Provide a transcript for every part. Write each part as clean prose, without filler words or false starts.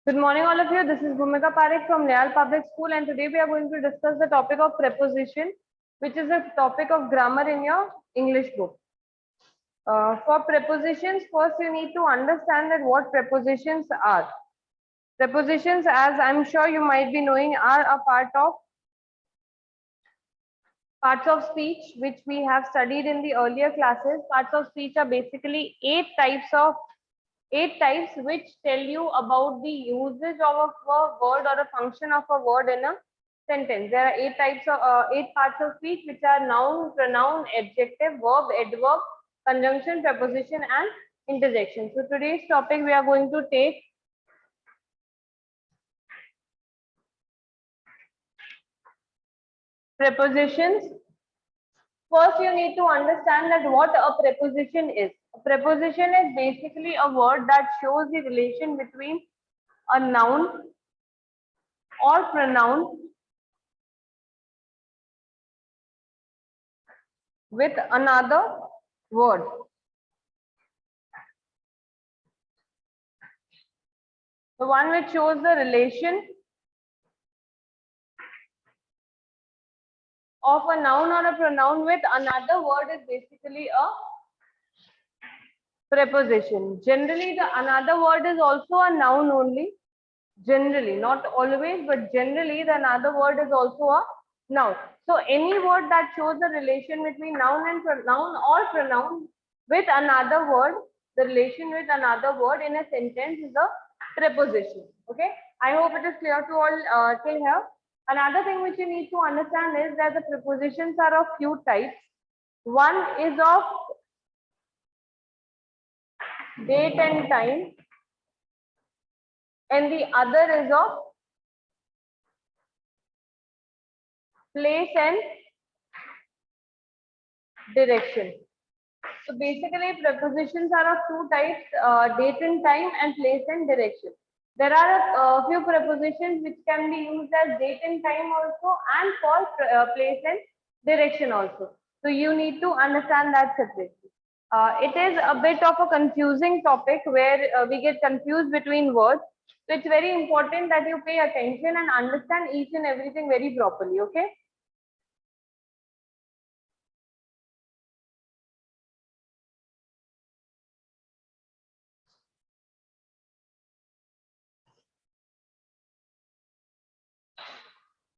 Good morning, all of you. This is Bhumika Parekh from Leal Public School, and today we are going to discuss the topic of preposition, which is a topic of grammar in your English book. For prepositions, first you need to understand that what prepositions are. Prepositions, as I'm sure you might be knowing, are a parts of speech which we have studied in the earlier classes. Parts of speech are basically eight types which tell you about the usage of a word or a function of a word in a sentence. There are eight parts of speech which are noun, pronoun, adjective, verb, adverb, conjunction, preposition, and interjection. So today's topic we are going to take prepositions. First, you need to understand that what a preposition is. A preposition is basically a word that shows the relation between a noun or pronoun with another word. The one which shows the relation of a noun or a pronoun with another word is basically a preposition. Generally, the another word is also a noun only. Generally, not always, but generally, the another word is also a noun. So, any word that shows the relation between noun and pronoun or pronoun with another word, the relation with another word in a sentence is a preposition. Okay, I hope it is clear to all till here. Another thing which you need to understand is that the prepositions are of few types. One is of date and time, and the other is of place and direction. So basically, prepositions are of two types, date and time and place and direction. There are a few prepositions which can be used as date and time also and for place and direction also. So you need to understand that separately. It is a bit of a confusing topic where we get confused between words. So it's very important that you pay attention and understand each and everything very properly, okay?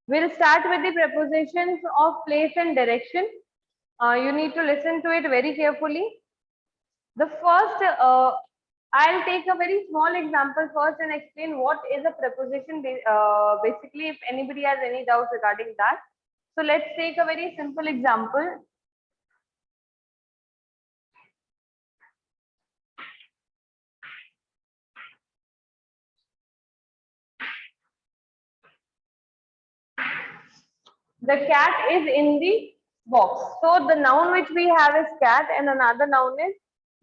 We'll start with the prepositions of place and direction. You need to listen to it very carefully. The first, I'll take a very small example first and explain what is a preposition basically, if anybody has any doubts regarding that. So let's take a very simple example. The cat is in the box. So the noun which we have is cat and another noun is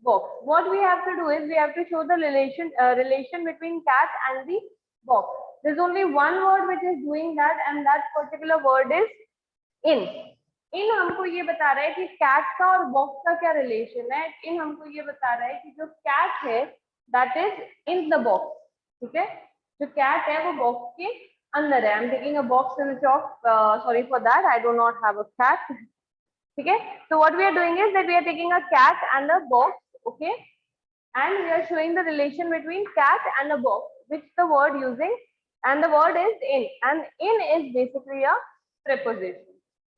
box. What we have to do is we have to show the relation between cat and the box. There's only one word which is doing that, and that particular word is in. इन हमको ये बता रहा है कि cat का और box का क्या रिलेशन है. इन हमको ये बता रहा है कि जो कैट है that is in the box. ठीक है, जो कैट है वो बॉक्स के अंदर है. I am taking a box in chalk, sorry for that, I do not have a cat. ठीक है, so what we are doing is that we are taking a cat and a box, okay, and we are showing the relation between cat and a box, which the word using, and the word is in, and in is basically a preposition.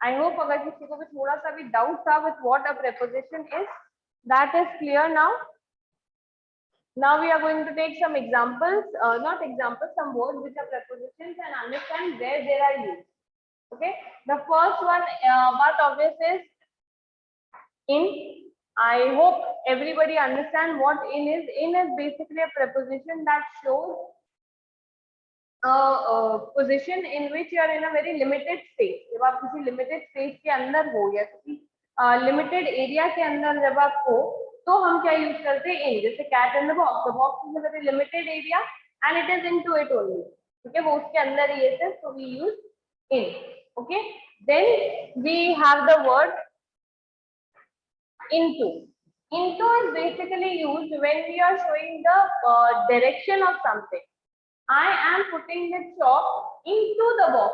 I hope अगर किसी को भी थोड़ा सा भी doubt था with what a preposition is, that is clear now. Now we are going to take some examples, not examples, some words which are prepositions and understand where they are used. Okay, the first one, but obvious is in. I hope everybody understand what in is. In is basically a preposition that shows a position in which you are in a very limited space. जब आप किसी limited space के अंदर हो या किसी limited area के अंदर जब आप हो तो हम क्या use करते हैं in. जैसे cat in the box. The box is a very limited area and it is into it only. ठीक है, वो उसके अंदर ही है, so we use in. Okay, then we have the word into. Into is basically used when we are showing the direction of something. I am putting the chalk into the box.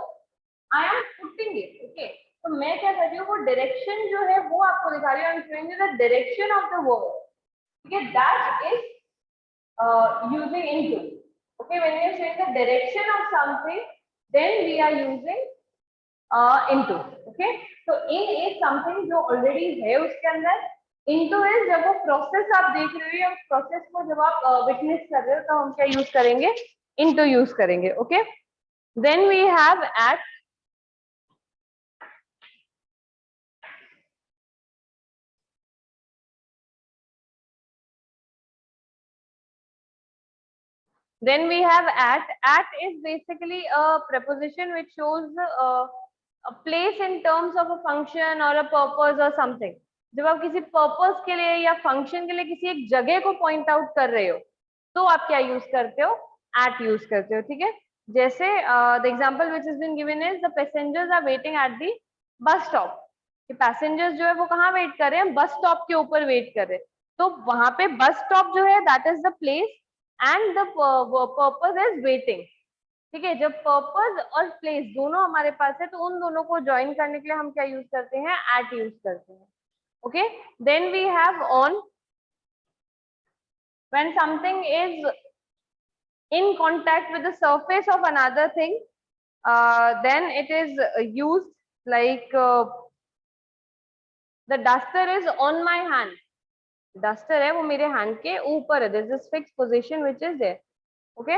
I am putting it. Okay. तो मैं क्या कर रही हूँ, वो direction जो है वो आपको दिखा रही हूँ. I am showing you the direction of the word. ठीक है, that is using into. Okay, when we are showing the direction of something, then we are using into. Okay, so in is something जो already है उसके अंदर. into is जब वो process आप देख रहे हो या उस प्रोसेस को जब आप विटनेस कर रहे हो तो हम क्या यूज करेंगे, into यूज करेंगे. Okay, then we have at. Then we have at. At is basically a preposition which shows a place in terms of a function or a purpose or something. जब आप किसी purpose के लिए या function के लिए किसी एक जगह को पॉइंट आउट कर रहे हो तो आप क्या यूज करते हो, एट यूज करते हो. ठीक है, जैसे the example which has been given is the passengers are waiting at the bus stop. कि पैसेंजर्स जो है वो कहाँ वेट कर रहे हैं, बस स्टॉप के ऊपर वेट कर रहे हैं. तो वहां पे बस स्टॉप जो है that is the place and the purpose is waiting. ठीक है, जब पर्पस और प्लेस दोनों हमारे पास है तो उन दोनों को ज्वाइन करने के लिए हम क्या यूज करते हैं, एट यूज करते हैं. Okay, then we have on. when something is in contact with the surface of another thing, then it is used like the duster is on my hand. Duster है वो मेरे hand के ऊपर है. This is fix position which is there. Okay,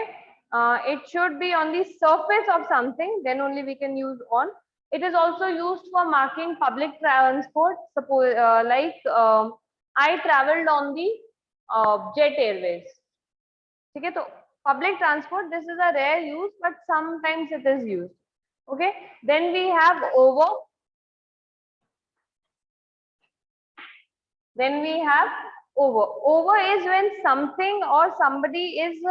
it should be on the surface of something, then only we can use on. It is also used for marking public transport. Suppose I traveled on the jet airways. ठीक है, तो public transport, this is a rare use but sometimes it is used. Okay, then we have over. Then we have over. Over is when something or somebody is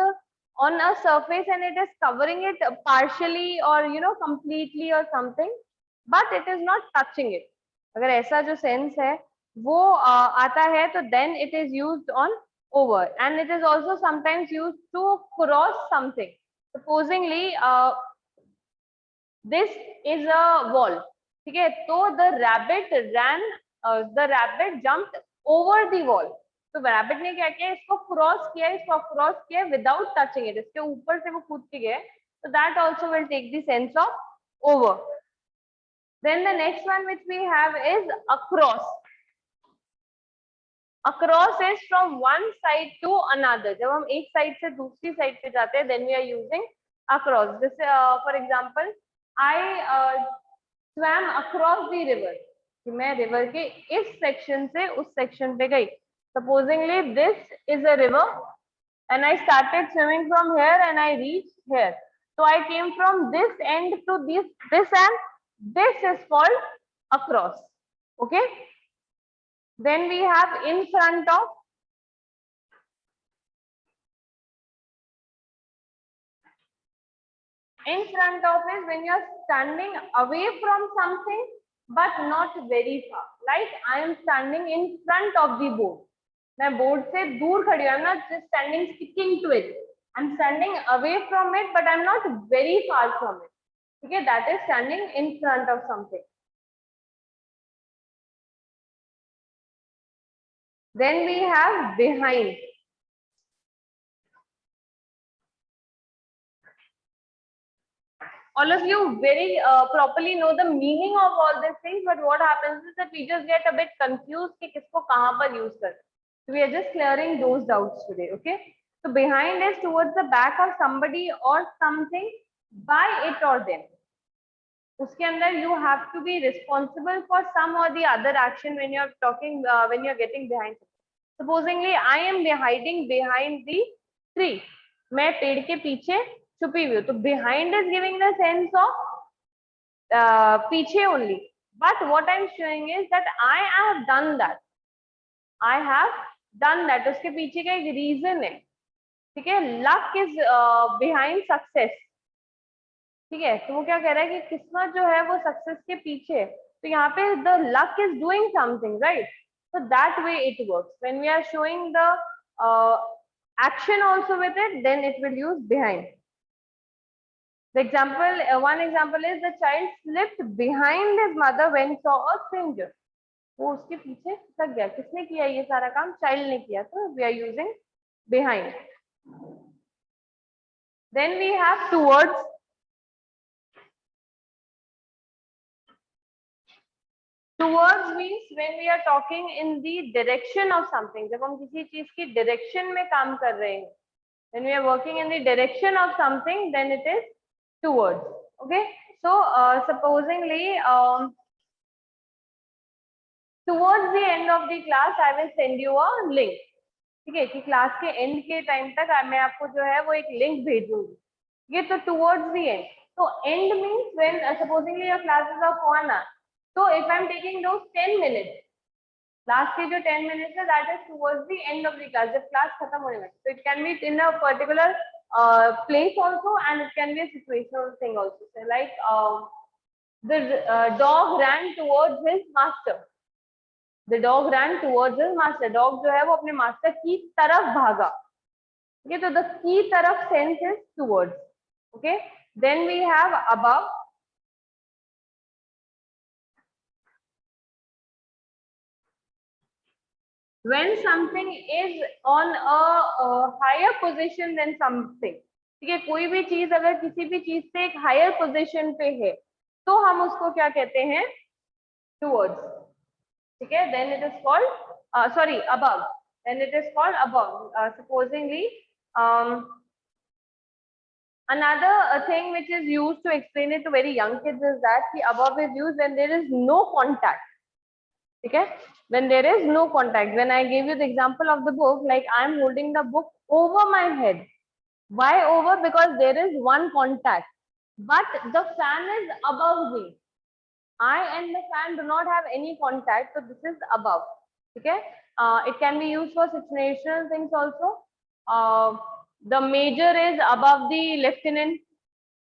on a surface and it is covering it partially or completely or something, but it is not touching it. अगर ऐसा जो sense है वो आता है तो then it is used on over. And it is also sometimes used to cross something. Supposingly this is a wall. ठीक है, तो the rabbit jumped over the wall. तो रैबिट ने क्या किया, इसको क्रॉस किया विदाउट टचिंग इट. इसके ऊपर से वो कूद के गए. तो that also will take the sense of over. Then the next one which we have is across. Across is from one side to another. जब हम एक साइड से दूसरी साइड पे जाते हैं then we are using across. जैसे for example I swam across the river. कि मैं रिवर के इस सेक्शन से उस सेक्शन पे गई. Supposingly this is a river and I started swimming from here and I reached here. So I came from this end to this and this is called across. Okay. Then we have in front of. In front of is when you are standing away from something but not very far. Like I am standing in front of the board. मैं board से दूर खड़ी हूँ. I'm not just standing sticking to it. I'm standing away from it but I'm not very far from it. Okay, that is standing in front of something. Then we have behind. All of you very properly know the meaning of all these things, but what happens is that we just get a bit confused कि किसको कहाँ पर use कर. So we are just clearing those doubts today. Okay, so behind is towards the back of somebody or something by it or them. उसके अंदर you have to be responsible for some or the other action when you are talking when you are getting behind. Supposingly I am hiding behind the tree. मैं पेड़ के पीछे छुपी हुई हूँ. तो behind is giving the sense of पीछे only. But what I am showing is that I have done that. I have done that. उसके पीछे का एक reason है. ठीक है, luck is behind success. ठीक है, तो वो क्या कह रहा है कि किस्मत जो है वो सक्सेस के पीछे. तो यहाँ पे the luck is doing something, right. So that way it works. When we are showing the action also with it, then it will use behind. The example, one example is the child slipped behind his mother when saw a stranger. वो उसके पीछे खिसक गया. किसने किया ये सारा काम? चाइल्ड ने किया. तो we are using behind. Then we have towards. Towards means when we are talking in the direction of something. जब हम किसी चीज की direction में काम कर रहे हैं. When we are working in the direction of something, then it is towards. Okay. So supposingly, towards the end of the class, I will send you a link. ठीक है कि क्लास के एंड के टाइम तक मैं आपको जो है वो एक लिंक भेजूंगी. ये तो टुवर्ड्स द एंड. तो and means when supposedly your class is of 1 hour. तो if I am taking those 10 minutes, last के जो 10 minutes है that is towards the end of the class, जब क्लास खत्म होने वाली. तो it can be in a particular place also, and it can be a situational thing also. So like the dog ran towards his master. The dog ran towards his master. Dog जो है वो अपने master की तरफ भागा. Okay, so the की तरफ sense is towards. Okay, then we have above. When something is on a higher position than something. ठीक है, कोई भी चीज अगर किसी भी चीज से एक हायर पोजीशन पे है तो हम उसको क्या कहते हैं? टुवर्ड्स. ठीक है, then it is called sorry above. Then it is called above. Supposingly another thing which is used to explain it to very young kids is that the above is used when there is no contact. Okay, when there is no contact. When I gave you the example of the book, like I am holding the book over my head. Why over? Because there is one contact, but the fan is above me. I and the fan do not have any contact, so this is above. Okay, it can be used for situational things also. The major is above the lieutenant.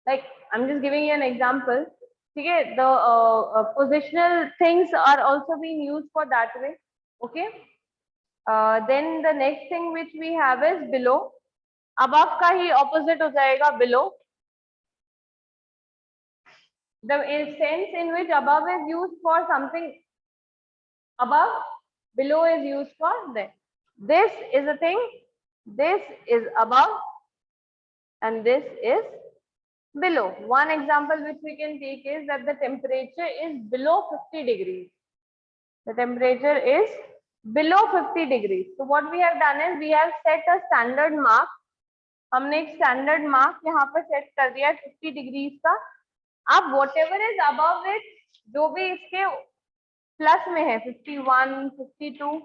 Like I'm just giving you an example. Okay, the positional things are also being used for that way. Okay. Then the next thing which we have is below. Above का ही opposite हो जाएगा below. The sense in which above is used for something above, below is used for that. This is a thing, this is above, and this is below. One example which we can take is that the temperature is below 50 degrees. The temperature is below 50 degrees. So what we have done is we have set a standard mark. हमने एक standard mark यहाँ पर set कर दिया है 50 degrees का. अब whatever is above it, जो भी इसके प्लस में है 51, 52,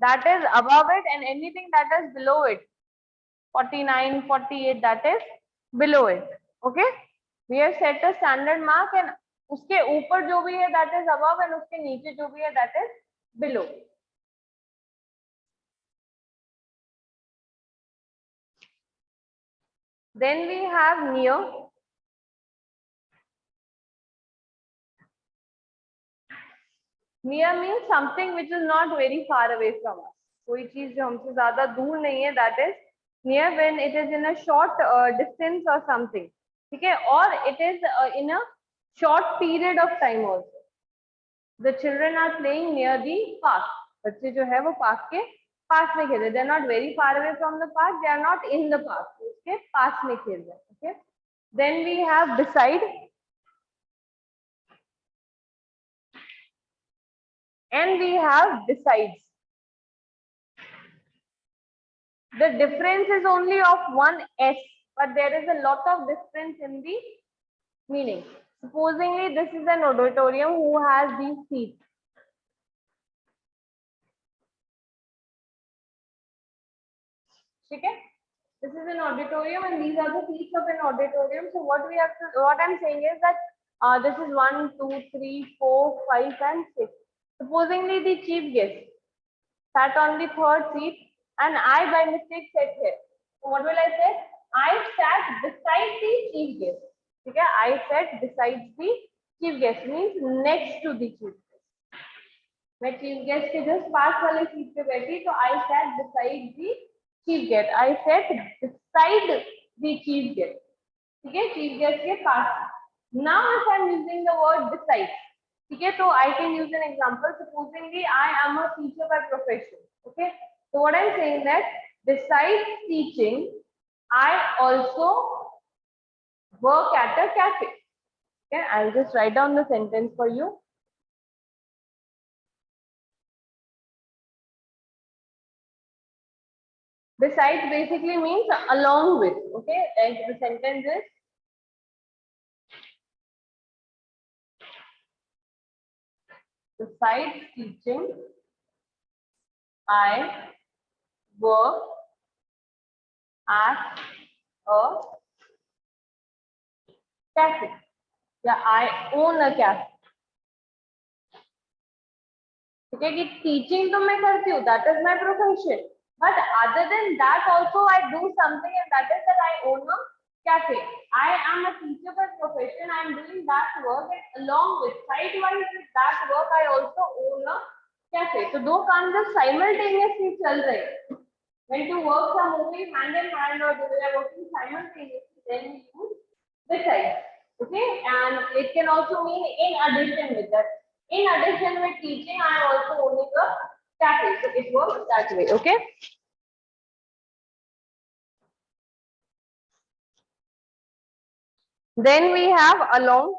that is above it, and anything that is below it 49, 48, that is below it. Okay, we have set a standard mark, and उसके ऊपर जो भी है that is above, and उसके नीचे जो भी है that is below. Then we have near. Near means something which is not very far away from us. कोई चीज जो हमसे ज्यादा दूर नहीं है, that is near when it is in a short distance or something. ठीक है, or it is in a short period of time also. The children are playing near the park. बच्चे जो है वो पार्क के पास में खेल रहे. They are not very far away from the park. They are not in the park. उसके पास में खेल रहे. Okay. Then we have beside. And we have besides. The difference is only of one S, but there is a lot of difference in the meaning. Supposingly, this is an auditorium who has these seats. Okay? This is an auditorium, and these are the seats of an auditorium. So what we have to, what I'm saying is that this is 1, 2, 3, 4, 5, and 6. Supposingly, the chief guest sat on the third seat, and I by mistake sat here. So what will I say? I sat beside the chief guest. Okay, I sat beside the chief guest means next to the chief guest. मैं chief guest के just पास वाले seat पे बैठी, तो I sat beside the chief guest. I sat beside the chief guest. ठीक है, chief guest के पास। Now if I am using the word beside, ठीक है, तो I can use an example, supposingly I am a teacher by profession, okay, so what I'm saying that besides teaching I also work at a cafe. Okay, I'll just write down the sentence for you. Besides basically means along with, okay, and the sentence is besides teaching I work at a cafe. Yeah, I own a cafe. ठीक है, कि teaching तो मैं करती हूँ, that is my profession, but other than that also I do something and that is that I own a cafe. I am a teacher by profession. I am doing that work, and along with sidewise with that work I also own a cafe. तो दो काम जब simultaneously चल रहे हैं, when two works are moving hand in hand or they are working simultaneously, then we use besides. Okay, and it can also mean in addition with that. In addition with teaching, I am also owning a cafe. So it works that way. Okay. Then we have along.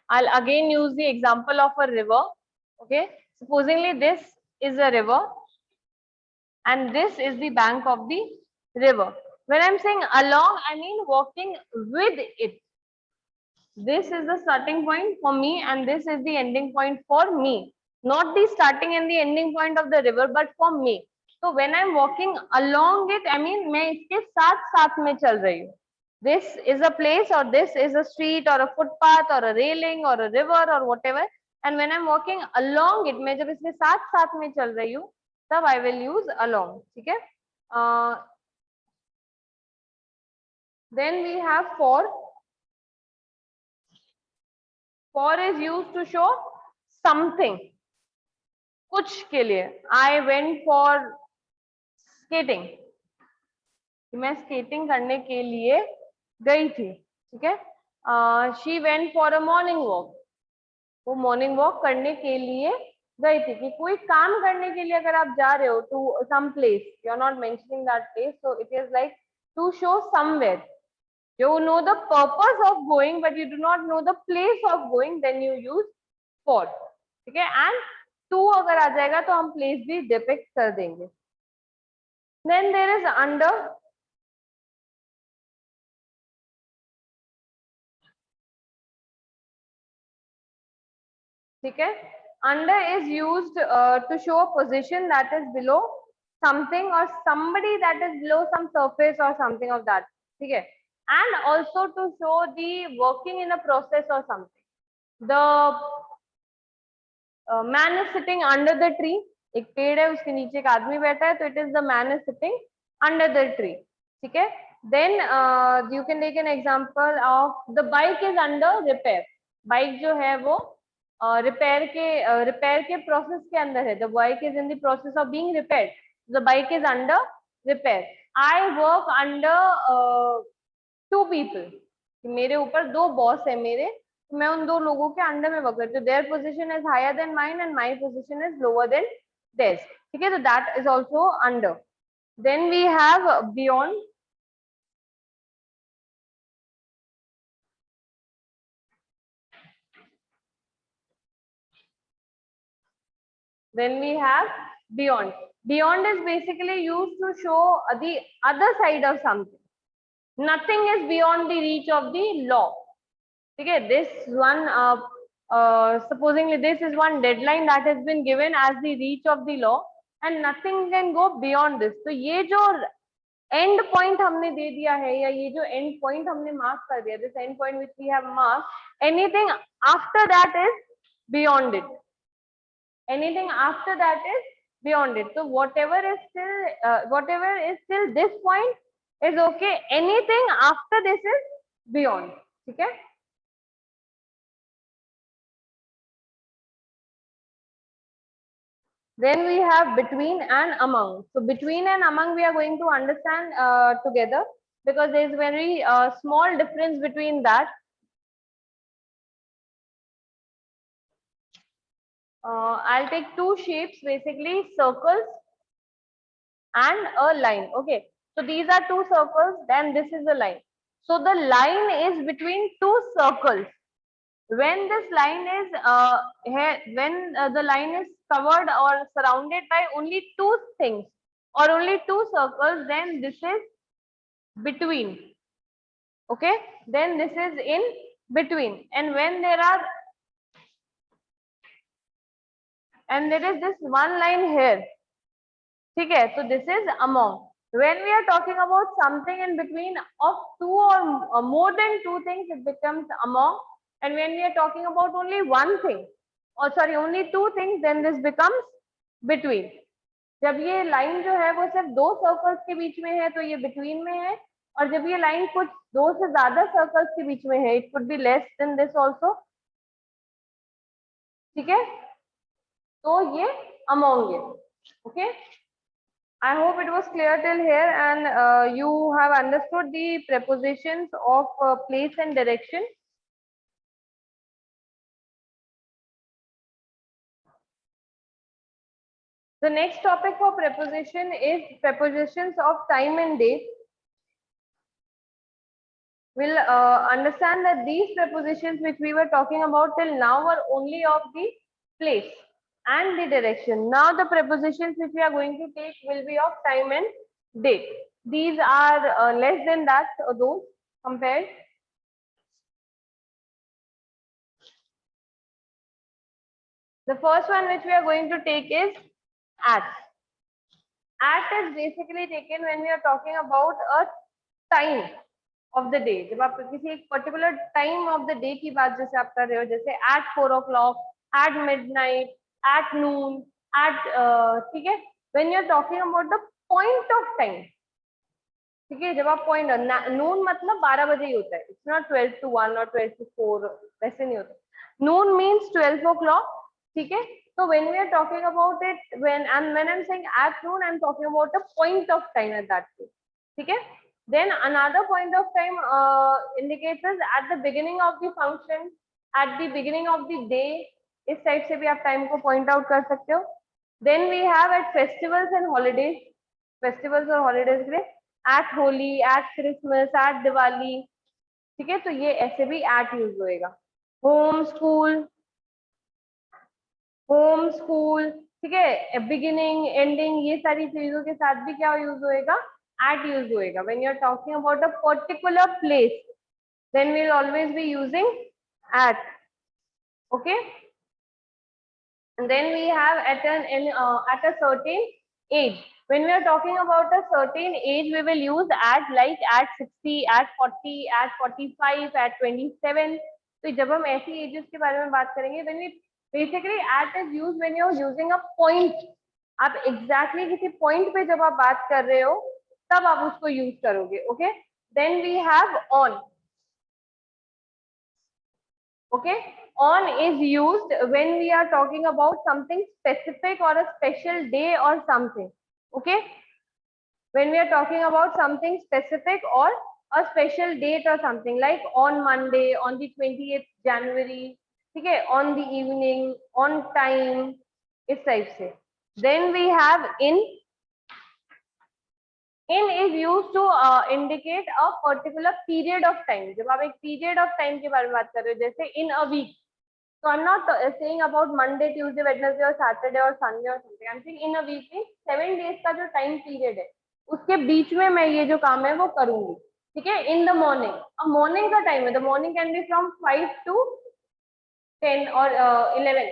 I'll again use the example of a river. Okay. Supposingly this is a river and this is the bank of the river. When I'm saying along, I mean walking with it. This is the starting point for me and this is the ending point for me. Not the starting and the ending point of the river, but for me. So when I'm walking along it, I mean मैं इसके साथ साथ में चल रही हूँ. This is a place or this is a street or a footpath or a railing or a river or whatever. And when I'm walking along it, मैं जब इसके साथ साथ में चल रही हूँ, तब I will use along. ठीक है? Then we have for. For is used to show something. कुछ के लिए. I went for skating. मैं skating करने के लिए गई थी. ठीक है. She went for a morning walk. वो morning walk करने के लिए गई थी. कि कोई काम करने के लिए अगर आप जा रहे हो to some place, you are not mentioning that place, so it is like to show somewhere. You know the purpose of going, but you do not know the place of going, then you use for. ठीक है. And to अगर आ जाएगा तो हम place भी depict कर देंगे. Then there is under. ठीक है. Under is used to show a position that is below something or somebody that is below some surface or something of that. ठीक है. And also to show the working in a process or something. The man is sitting under the tree. एक पेड़ है, उसके नीचे एक आदमी बैठा है, तो it is the man is sitting under the tree. ठीक है. Then you can take an example of the bike is under repair. Bike जो है वो repair के process के अंदर है. The bike is in the process of being repaired. The bike is under repair. I work under two people. मेरे ऊपर दो बॉस है मेरे, मैं उन दो लोगों के अंडर में वर्क करती हूँ. Their position is higher than mine and my position is lower than theirs. ठीक है. तो that is also under. Then we have beyond. Then we have beyond. Beyond is basically used to show the other side of something. Nothing is beyond the reach of the law. Okay, this one, supposingly this is one deadline that has been given as the reach of the law, and nothing can go beyond this. तो ये जो end point हमने दे दिया है, या ये जो end point हमने mark कर दिया, this end point which we have marked, anything after that is beyond it. Anything after that is beyond it. So whatever is till this point is okay. Anything after this is beyond. ठीक है. Then we have between and among. So between and among we are going to understand together, because there is very small difference between that. I'll take two shapes, basically circles and a line. Okay, so these are two circles, then this is a line. So the line is between two circles. When this line is here, when the line is covered or surrounded by only two things or only two circles, then this is between. Okay, then this is in between. And when there are, and there is this one line here. Okay, so this is among. When we are talking about something in between of two or more than two things, it becomes among. And when we are talking about only one thing, or sorry, only two things, then this becomes between. जब ये line जो है वो सिर्फ दो circles के बीच में है तो ये बिटवीन में है, और जब ये लाइन कुछ दो से ज्यादा सर्कल्स के बीच में है, it could be less than this also, ठीक है, तो ये अमोंग है. Okay, I hope it was clear till here, and you have understood the prepositions of place and direction. The next topic for preposition is prepositions of time and date. We'll understand that these prepositions which we were talking about till now were only of the place and the direction. Now the prepositions which we are going to take will be of time and date. These are less than that, those compared. The first one which we are going to take is at. At is basically taken when we are talking about a time of the day. जब आप किसी एक particular time of the day की बात जैसे आप कर रहे हो, जैसे at 4 o'clock, at midnight, at noon, at ठीक है, when you are talking about the point of time, ठीक है, जब आप point noon मतलब 12 बजे ही होता है, it's not 12 to 1 or 12 to 4, वैसे नहीं होता. Noon means 12 o'clock, ठीक है. So when we are talking about it, when I'm saying at noon, I'm talking about a point of time at that place, ठीक है. Then another point of time indicates us at the beginning of the function, at the beginning of the day. इस type से भी आप time को point out कर सकते हो. Then we have at festivals and holidays, festivals और holidays के लिए at Holi, at Christmas, at Diwali, ठीक है, तो ये ऐसे भी at यूज होएगा. Home, school, होम स्कूल, ठीक है, बिगिनिंग एंडिंग, ये सारी चीजों के साथ भी क्या यूज होएगा, एट यूज होएगा. When you are talking about a particular place, then we will always be using at. Okay, and then we have at a certain age. When we are talking about a certain age, we will use at, like at 60, at 40, at 45, at 27. तो जब हम ऐसी edges के बारे में बात करेंगे, when we basically at is used when you are using a point. आप exactly किसी point पे जब आप बात कर रहे हो तब आप उसको यूज करोगे. Okay, then we have on. Okay, on is used when we are talking about something specific or a special day or something. Okay, when we are talking about something specific or a special date or something, like on Monday, on the 28th January, okay, on the evening, on time, इस type से. Then we have in. In is used to indicate a particular period of time. जब आप एक period of time के बारे में बात कर रहे हो, जैसे in a week, so I'm not saying about Monday, Tuesday, Wednesday or Saturday or Sunday or something. I'm saying in a week में 7 days का जो time period है, उसके बीच में मैं ये जो काम है वो करूंगी. ठीक है, in the morning. अब morning का time है, the morning can be from 5 to 10 or 11.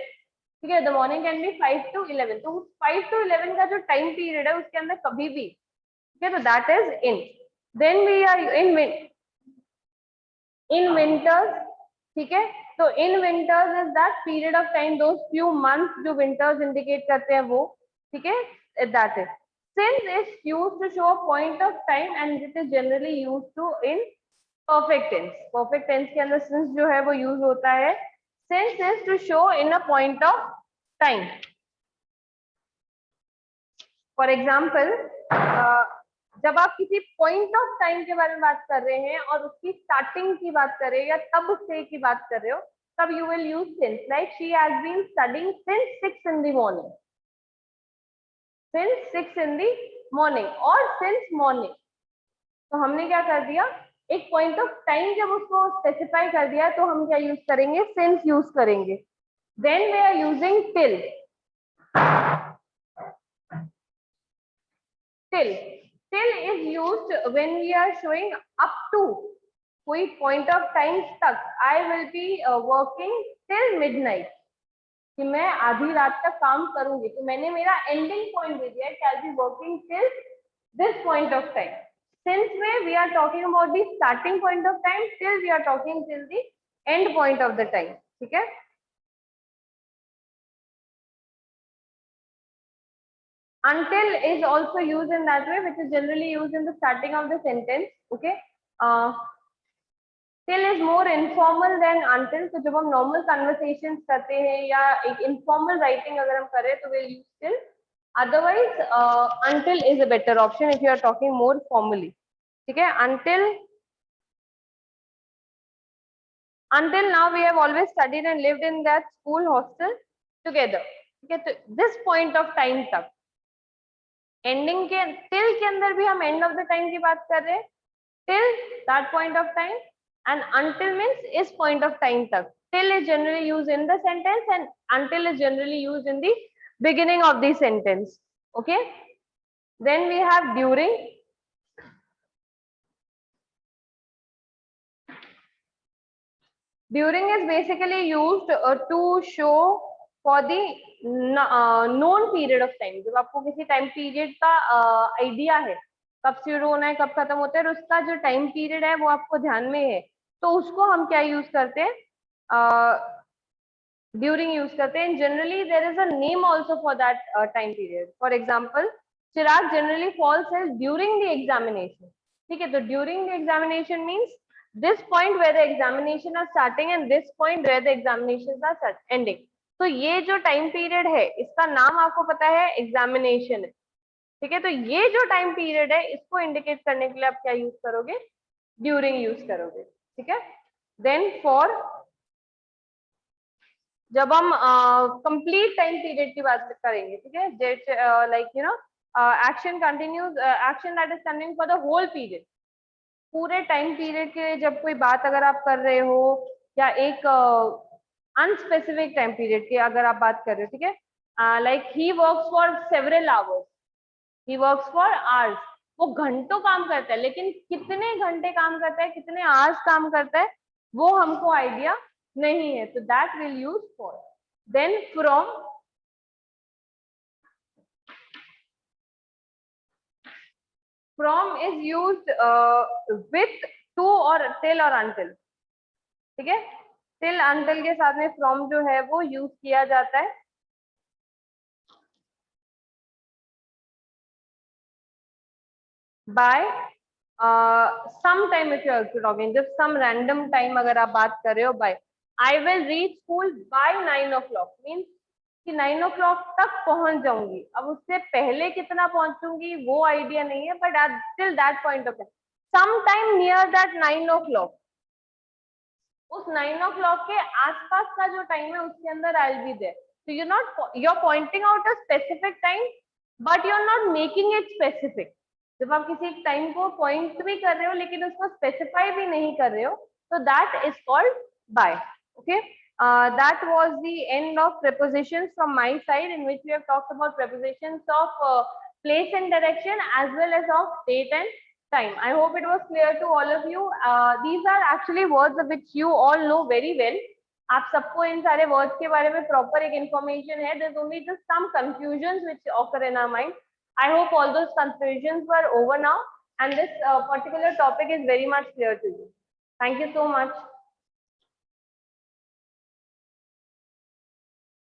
ठीक है, the morning can be 5 to 11. तो 5 to 11 का जो time period है उसके अंदर कभी भी, okay, so that is in. Then we are in winters, ठीक है, so in winters is that period of time, those few months जो winters indicate करते हैं वो, ठीक है, that is. Since is used to show a point of time and it is generally used to in perfect tense. Perfect tense के अंदर since जो है वो use होता है. Since is to show in a point of time. For example जब आप किसी पॉइंट ऑफ टाइम के बारे में बात कर रहे हैं और उसकी स्टार्टिंग की बात कर रहे हैं या तब से की बात कर रहे हो, तब you will use since. Like she has been studying since 6 in the morning. Since 6 in the morning और सिंस मॉर्निंग. तो हमने क्या कर दिया, एक पॉइंट ऑफ टाइम जब उसको स्पेसिफाई कर दिया तो हम क्या यूज करेंगे, सिंस यूज करेंगे. Then we are using till. Till is used when we are showing up to कोई point of time तक. I will be working till midnight. कि मैं आधी रात तक काम करूंगी, तो मैंने मेरा ending point दे दिया है कि I'll be working till this point of time. Since में we are talking about the starting point of time, till we are talking till the end point of the time. ठीक है. Until is also used in that way, which is generally used in the starting of the sentence. Okay. Till is more informal than until. तो जब हम normal conversations करते हैं या एक informal writing अगर हम करें तो we'll use till. Otherwise, until is a better option if you are talking more formally. ठीक है. Until now we have always studied and lived in that school hostel together. ठीक है. तो this point of time तक. Ending के till के अंदर भी हम एंड ऑफ द टाइम की बात कर रहे हैं, till that point of time. And until means इस पॉइंट ऑफ टाइम तक. Till is generally used in the sentence and until is generally used in the beginning of the sentence. Okay. Then we have during. During is basically used to show for the known period of time. जब आपको किसी time period का idea है कब शुरू होना है कब खत्म होता है और उसका जो टाइम पीरियड है वो आपको ध्यान में है, तो उसको हम क्या यूज करते हैं, ड्यूरिंग यूज करते हैं. Generally there is a name also for that time period. For example, Chirag generally falls is during the examination. ठीक है. तो during the examination means this point where the examination are starting and this point where the examinations are ending. तो ये जो time period है इसका नाम आपको पता है, एग्जामिनेशन है. ठीक है. तो ये जो टाइम पीरियड है इसको इंडिकेट करने के लिए आप क्या यूज करोगे, ड्यूरिंग यूज करोगे. ठीक है. देन फॉर, जब हम कंप्लीट टाइम पीरियड की बात करेंगे, ठीक है, like you know action continues, action that is continuing for the whole period. पूरे टाइम पीरियड के जब कोई बात अगर आप कर रहे हो या एक अनस्पेसिफिक टाइम पीरियड की अगर आप बात कर रहे हो, ठीक है, like he works for several hours. He works for hours. वो घंटों काम करता है, लेकिन कितने घंटे काम करता है, कितने आवर्स काम करता है, वो हमको आइडिया नहीं है. तो that will use for. Then from. From is used with, to और till और until. ठीक है. till until के साथ में from जो है वो यूज किया जाता है. by sometime if you are talking, जब some random time अगर आप बात कर रहे हो, by I will reach school by 9 o'clock means कि 9 o'clock तक पहुंच जाऊंगी. अब उससे पहले कितना पहुंचूंगी वो आइडिया नहीं है, but till that point of time, sometime near that 9 o'clock, उस 9 o'clock के आसपास का जो टाइम है उसके अंदर I will be there. So you're pointing out a specific time, but you're not making it specific. जब आप किसी टाइम को पॉइंट भी कर रहे हो लेकिन उसको स्पेसिफाई भी नहीं कर रहे हो, तो that is called by. Okay. That was the end of prepositions from my side, in which we have talked about prepositions of place and direction as well as of date and time. I hope it was clear to all of you. These are actually words which you all know very well. आप सबको इन सारे words के बारे में proper एक information है. There's only just some confusions which occur in our mind. I hope all those confusions were over now and this particular topic is very much clear to you. Thank you so much.